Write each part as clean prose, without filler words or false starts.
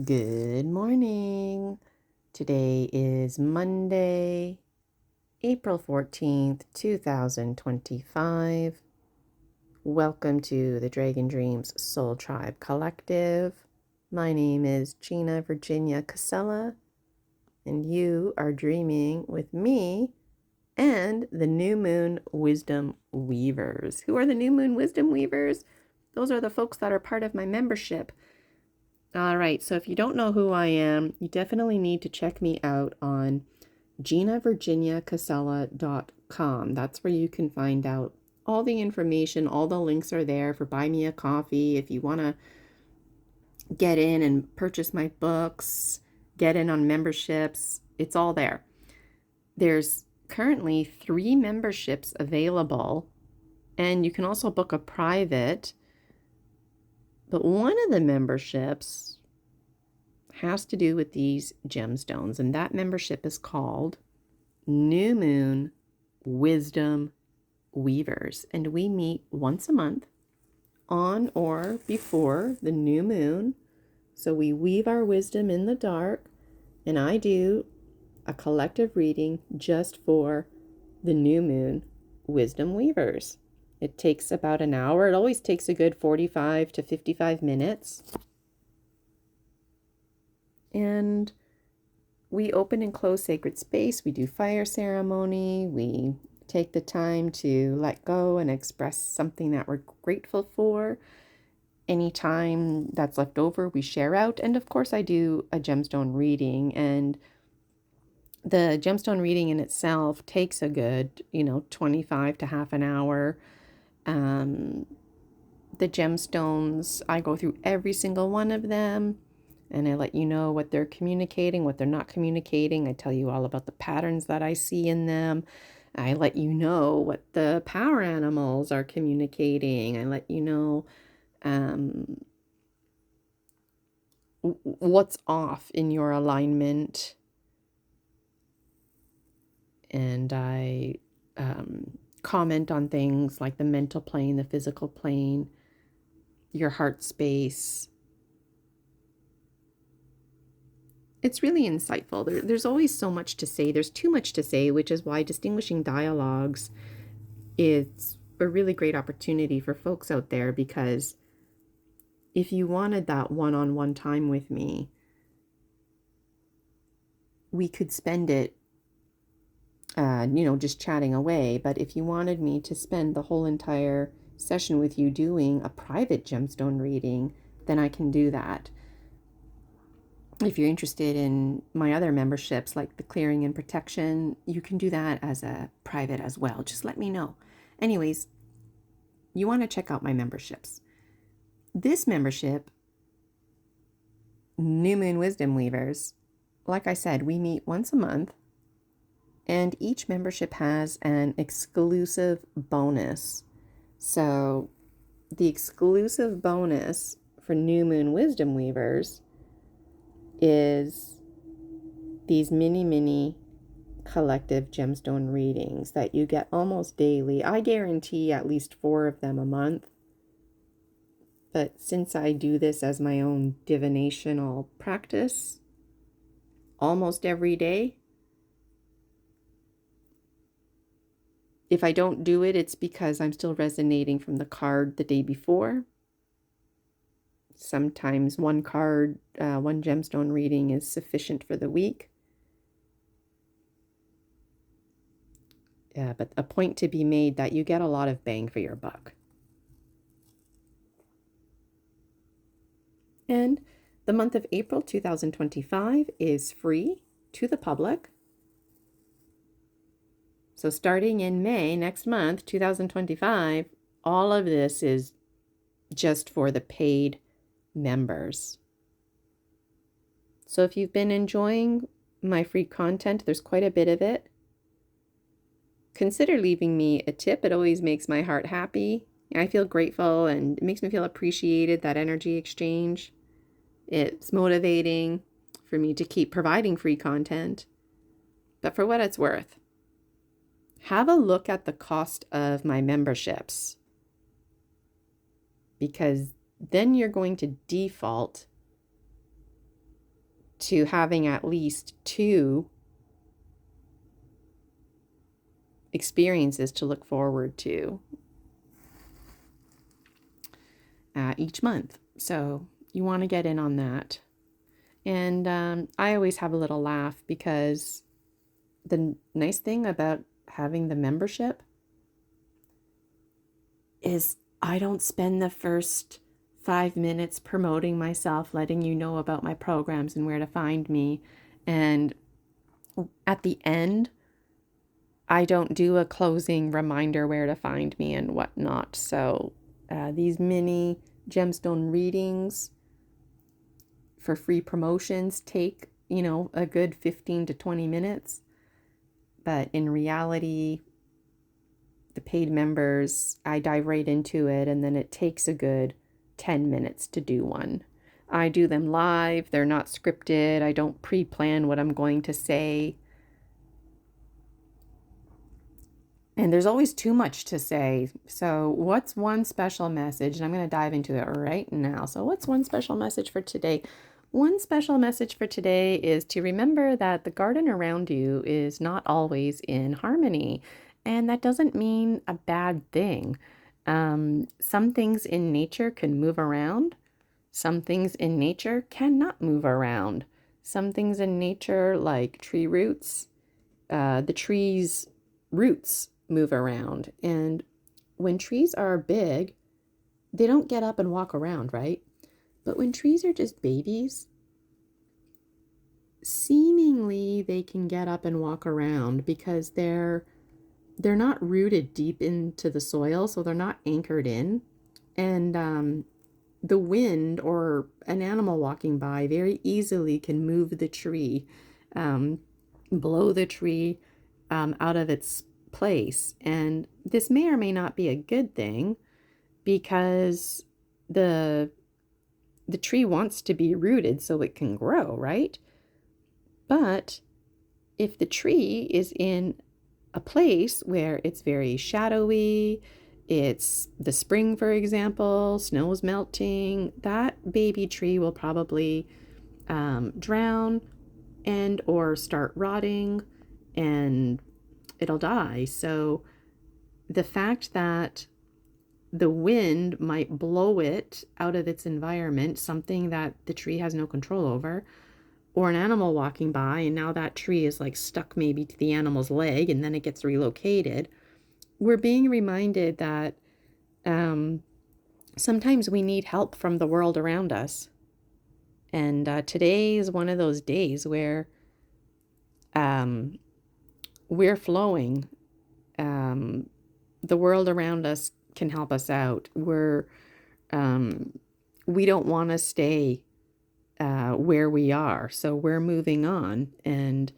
Good morning. Today is Monday, April 14th, 2025. Welcome to the Dragon Dreams Soul Tribe Collective. My name is Gina Virginia Casella, and you are dreaming with me and the New Moon Wisdom Weavers. Who are the New Moon Wisdom Weavers? Those are the folks that are part of my membership. All right, so if you don't know who I am, you definitely need to check me out on ginavirginiacasella.com. That's where you can find out all the information. All the links are there for buy me a coffee. If you want to get in and purchase my books, get in on memberships, it's all there. There's currently 3 memberships available, and you can also book a private. But one of the memberships has to do with these gemstones, and that membership is called New Moon Wisdom Weavers. And we meet once a month on or before the new moon. So we weave our wisdom in the dark, and I do a collective reading just for the new moon wisdom weavers. It takes about an hour. It always takes a good 45 to 55 minutes. And we open and close sacred space. We do fire ceremony. We take the time to let go and express something that we're grateful for. Any time that's left over, we share out. And of course, I do a gemstone reading. And the gemstone reading in itself takes a good, 25 to half an hour. The gemstones, I go through every single one of them, and I let you know what they're communicating, what they're not communicating. I tell you all about the patterns that I see in them. I let you know what the power animals are communicating. I let you know what's off in your alignment. And I comment on things like the mental plane, the physical plane, your heart space. It's really insightful. There's always so much to say. There's too much to say, which is why distinguishing dialogues is a really great opportunity for folks out there, because if you wanted that one-on-one time with me, we could spend it, just chatting away. But if you wanted me to spend the whole entire session with you doing a private gemstone reading, then I can do that. If you're interested in my other memberships, like the clearing and protection, you can do that as a private as well. Just let me know. Anyways, you want to check out my memberships. This membership, New Moon Wisdom Weavers, like I said, we meet once a month, and each membership has an exclusive bonus. So the exclusive bonus for New Moon Wisdom Weavers is these mini collective gemstone readings that you get almost daily. I guarantee at least 4 of them a month. But since I do this as my own divinational practice almost every day, if I don't do it, it's because I'm still resonating from the card the day before. Sometimes one card, one gemstone reading is sufficient for the week. But a point to be made that you get a lot of bang for your buck. And the month of April 2025 is free to the public. So starting in May, next month, 2025, all of this is just for the paid members. So if you've been enjoying my free content, there's quite a bit of it. Consider leaving me a tip. It always makes my heart happy. I feel grateful, and it makes me feel appreciated, that energy exchange. It's motivating for me to keep providing free content. But for what it's worth, have a look at the cost of my memberships, because then you're going to default to having at least 2 experiences to look forward to each month. So you want to get in on that. And I always have a little laugh because the nice thing about having the membership is I don't spend the first 5 minutes promoting myself, letting you know about my programs and where to find me. And at the end, I don't do a closing reminder where to find me and whatnot. So these mini gemstone readings for free promotions take, a good 15 to 20 minutes. But in reality, the paid members, I dive right into it, and then it takes a good 10 minutes to do one. I do them live. They're not scripted. I don't pre-plan what I'm going to say. And there's always too much to say. So what's one special message? And I'm going to dive into it right now. So what's one special message for today? One special message for today is to remember that the garden around you is not always in harmony. And that doesn't mean a bad thing. Some things in nature can move around. Some things in nature cannot move around. Some things in nature, like tree roots, the tree's roots move around. And when trees are big, they don't get up and walk around, right? But when trees are just babies, seemingly they can get up and walk around because they're not rooted deep into the soil, so they're not anchored in. And the wind or an animal walking by very easily can move the tree, blow the tree out of its place. And this may or may not be a good thing because the tree wants to be rooted so it can grow, right? But if the tree is in a place where it's very shadowy, it's the spring, for example, snow's melting, that baby tree will probably drown and or start rotting, and it'll die. So the fact that the wind might blow it out of its environment, something that the tree has no control over, or an animal walking by, and now that tree is like stuck maybe to the animal's leg, and then it gets relocated. We're being reminded that sometimes we need help from the world around us. And today is one of those days where we're flowing. The world around us can help us out. We don't want to stay where we are, so we're moving on. And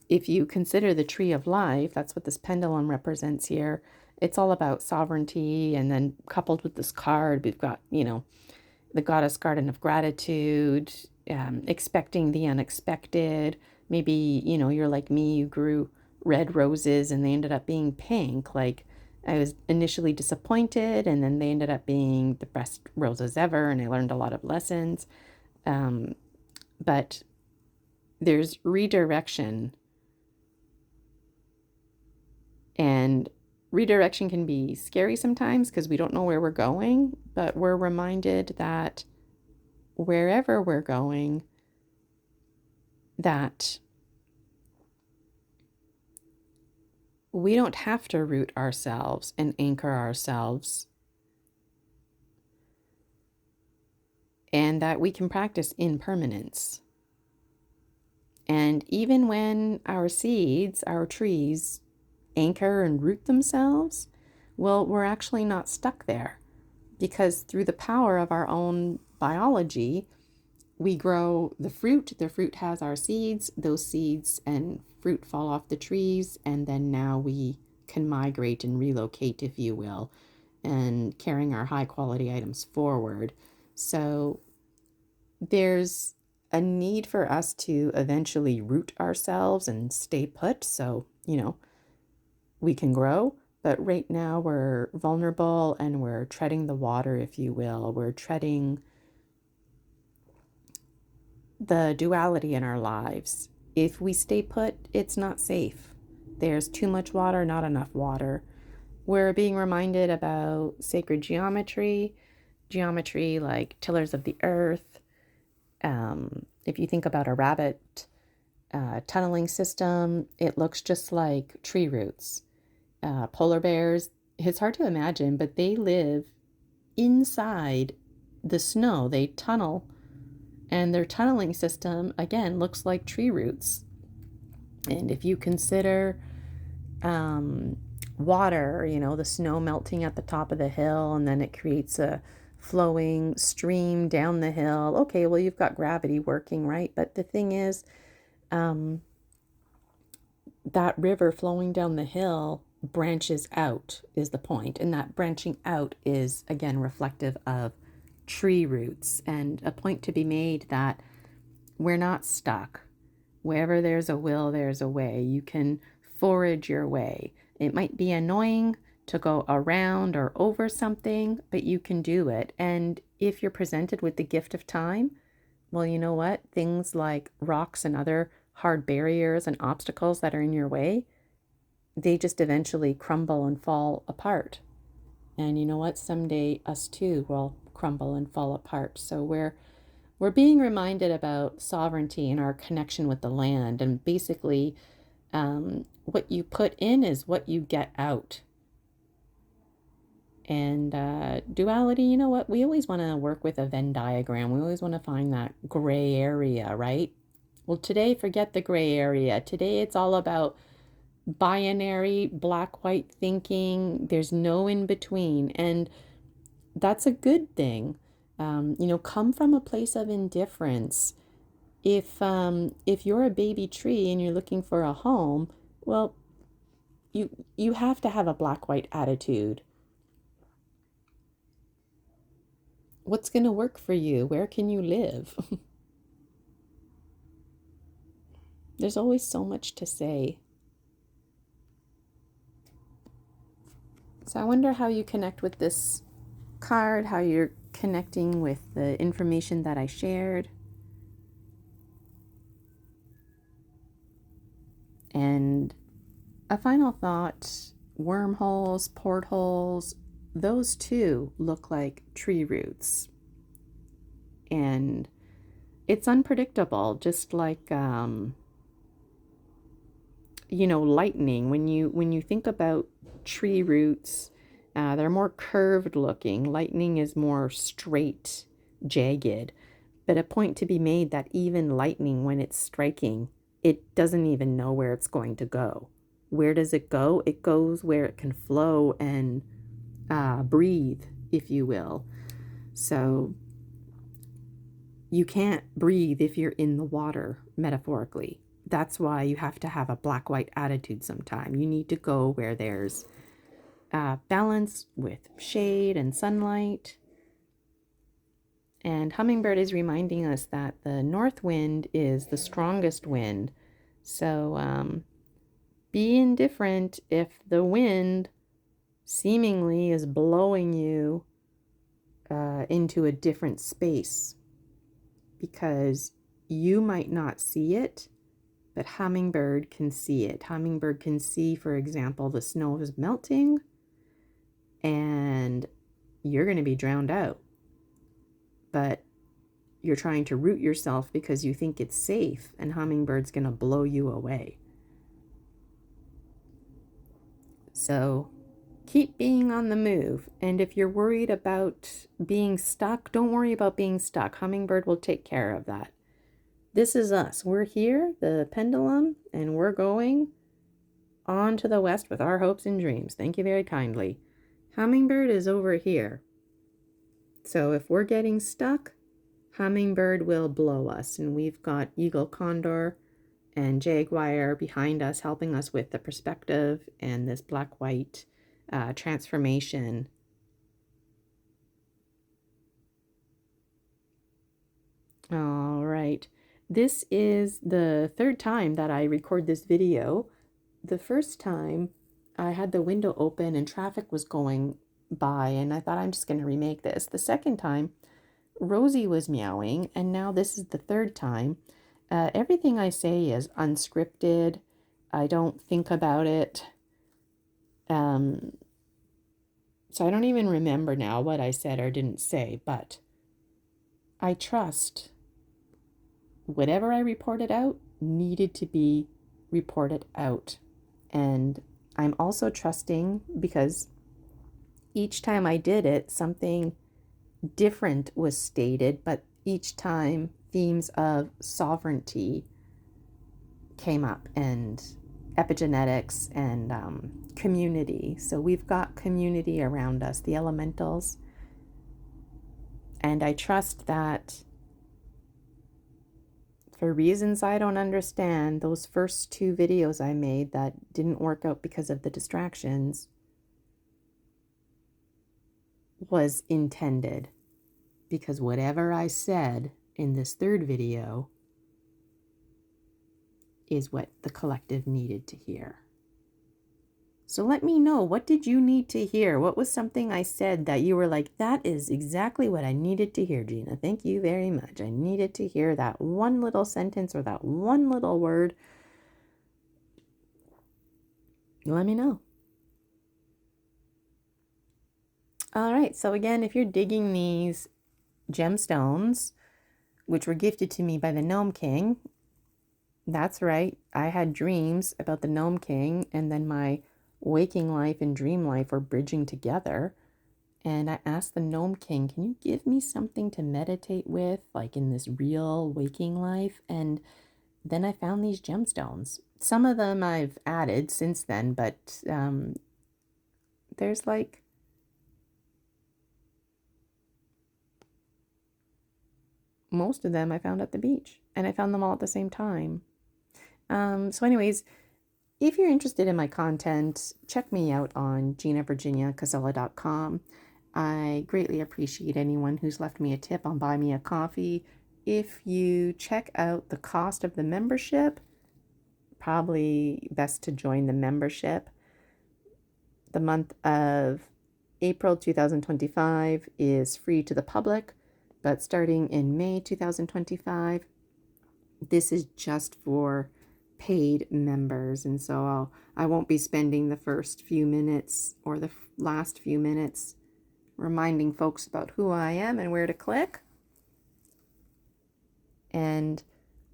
if you consider the tree of life, that's what this pendulum represents here. It's all about sovereignty, and then coupled with this card, we've got, the goddess garden of gratitude, expecting the unexpected. Maybe, you're like me, you grew red roses and they ended up being pink. Like, I was initially disappointed, and then they ended up being the best roses ever, and I learned a lot of lessons. But there's redirection, and redirection can be scary sometimes because we don't know where we're going, but we're reminded that wherever we're going, that we don't have to root ourselves and anchor ourselves, and that we can practice impermanence. And even when our seeds, our trees, anchor and root themselves, well, we're actually not stuck there, because through the power of our own biology, we grow the fruit. The fruit has our seeds. Those seeds and fruit fall off the trees, and then now we can migrate and relocate, if you will, and carrying our high quality items forward. So there's a need for us to eventually root ourselves and stay put, so we can grow. But right now we're vulnerable and we're treading the water, if you will. We're treading the duality in our lives. If we stay put, it's not safe. There's too much water, not enough water. We're being reminded about sacred geometry, geometry like tillers of the earth. If you think about a rabbit tunneling system, it looks just like tree roots. Polar bears, it's hard to imagine, but they live inside the snow. They tunnel, and their tunneling system, again, looks like tree roots. And if you consider water, you know, the snow melting at the top of the hill, and then it creates a flowing stream down the hill. Okay, well, you've got gravity working, right? But the thing is, um, that river flowing down the hill branches out, is the point. And that branching out is, again, reflective of tree roots, and a point to be made that we're not stuck. Wherever there's a will, there's a way. You can forage your way. It might be annoying to go around or over something, but you can do it. And if you're presented with the gift of time, well, you know what? Things like rocks and other hard barriers and obstacles that are in your way, they just eventually crumble and fall apart. And you know what? Someday us too will crumble and fall apart. So we're being reminded about sovereignty and our connection with the land. And basically, what you put in is what you get out. And duality, you know what? We always want to work with a Venn diagram. We always want to find that gray area, right? Well, today, forget the gray area. Today, it's all about binary, black-white thinking. There's no in between. And that's a good thing. Come from a place of indifference. If you're a baby tree and you're looking for a home, well, you have to have a black-white attitude. What's going to work for you? Where can you live? There's always so much to say. So I wonder how you connect with this card, how you're connecting with the information that I shared. And a final thought, wormholes, portholes, those too look like tree roots. And it's unpredictable, just like lightning. When you think about tree roots, they're more curved looking. Lightning is more straight, jagged. But a point to be made that even lightning, when it's striking, it doesn't even know where it's going to go. Where does it go? It goes where it can flow and breathe, if you will. So you can't breathe if you're in the water, metaphorically. That's why you have to have a black-white attitude sometime. You need to go where there's balance with shade and sunlight. And Hummingbird is reminding us that the north wind is the strongest wind. So be indifferent if the wind seemingly is blowing you into a different space, because you might not see it, but Hummingbird can see it. Hummingbird can see, for example, the snow is melting and you're going to be drowned out. But you're trying to root yourself because you think it's safe, and Hummingbird's going to blow you away. So keep being on the move. And if you're worried about being stuck, don't worry about being stuck. Hummingbird will take care of that. This is us. We're here, the pendulum, and we're going on to the west with our hopes and dreams. Thank you very kindly. Hummingbird is over here. So if we're getting stuck, Hummingbird will blow us. And we've got Eagle, Condor, and Jaguar behind us, helping us with the perspective and this black-white transformation. All right. This is the third time that I record this video. The first time I had the window open and traffic was going by, and I thought I'm just going to remake this. The second time, Rosie was meowing, and now this is the third time. Everything I say is unscripted. I don't think about it. Um, so I don't even remember now what I said or didn't say, but I trust whatever I reported out needed to be reported out. And I'm also trusting because each time I did it, something different was stated, but each time themes of sovereignty came up and epigenetics and community. So we've got community around us, the elementals. And I trust that for reasons I don't understand, those first two videos I made that didn't work out because of the distractions was intended. Because whatever I said in this third video is what the collective needed to hear. So let me know, what did you need to hear? What was something I said that you were like, that is exactly what I needed to hear, Gina. Thank you very much. I needed to hear that one little sentence or that one little word. Let me know. All right, so again, if you're digging these gemstones, which were gifted to me by the Gnome King, that's right, I had dreams about the Gnome King, and then my waking life and dream life were bridging together. And I asked the Gnome King, can you give me something to meditate with, like in this real waking life? And then I found these gemstones. Some of them I've added since then, but there's like most of them I found at the beach, and I found them all at the same time. So anyways, if you're interested in my content, check me out on ginavirginiacasella.com. I greatly appreciate anyone who's left me a tip on Buy Me a Coffee. If you check out the cost of the membership, probably best to join the membership. The month of April 2025 is free to the public, but starting in May 2025, this is just for paid members. And so I won't be spending the first few minutes or the last few minutes reminding folks about who I am and where to click. And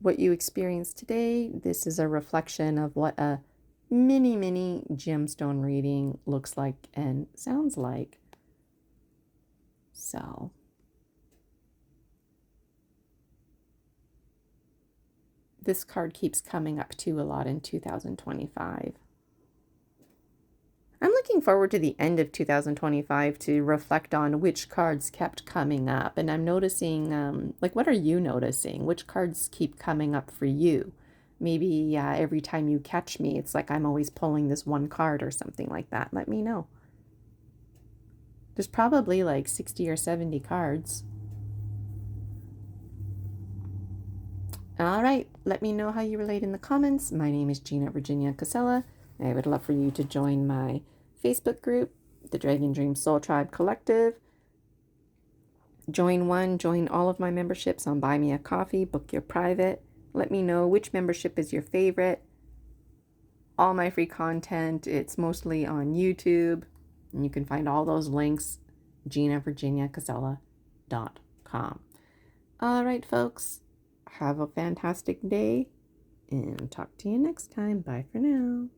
what you experienced today, this is a reflection of what a mini gemstone reading looks like and sounds like. So this card keeps coming up too a lot in 2025. I'm looking forward to the end of 2025 to reflect on which cards kept coming up. And I'm noticing, like, what are you noticing? Which cards keep coming up for you? Maybe every time you catch me, it's like I'm always pulling this one card or something like that. Let me know. There's probably like 60 or 70 cards. All right, let me know how you relate in the comments. My name is Gina Virginia Casella. I would love for you to join my Facebook group, the Dragon Dream Soul Tribe Collective. Join all of my memberships on Buy Me a Coffee, book your private. Let me know which membership is your favorite. All my free content, it's mostly on YouTube. And you can find all those links, ginavirginiacasella.com. All right, folks. Have a fantastic day and talk to you next time. Bye for now.